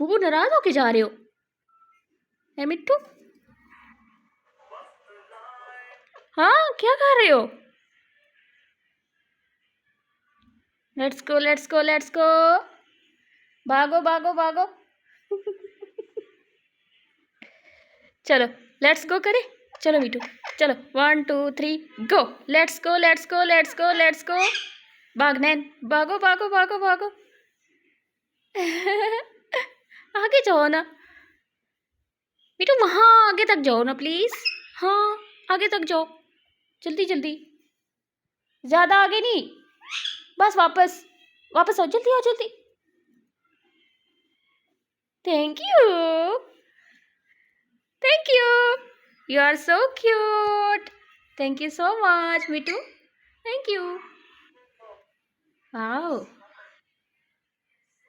वो नाराज होके जा रहे हो? है मिट्टू? हाँ, क्या कर रहे हो? Let's go, let's go, let's गो। भागो, भागो, भागो। चलो, लेट्स गो करें। चलो मिट्टू, चलो 1 2 3 go. Let's go, let's go, let's go, let's go. भाग नैन, भागो, भागो, भागो, भागो। आगे जाओ ना मिट्टू, वहां आगे तक जाओ ना प्लीज। हाँ, आगे तक जाओ, जल्दी जल्दी। ज्यादा आगे नहीं, बस वापस वापस आओ, जल्दी आओ, जल्दी। Thank you, thank you, you are so cute. Thank you so much Mittu, thank you. Wow.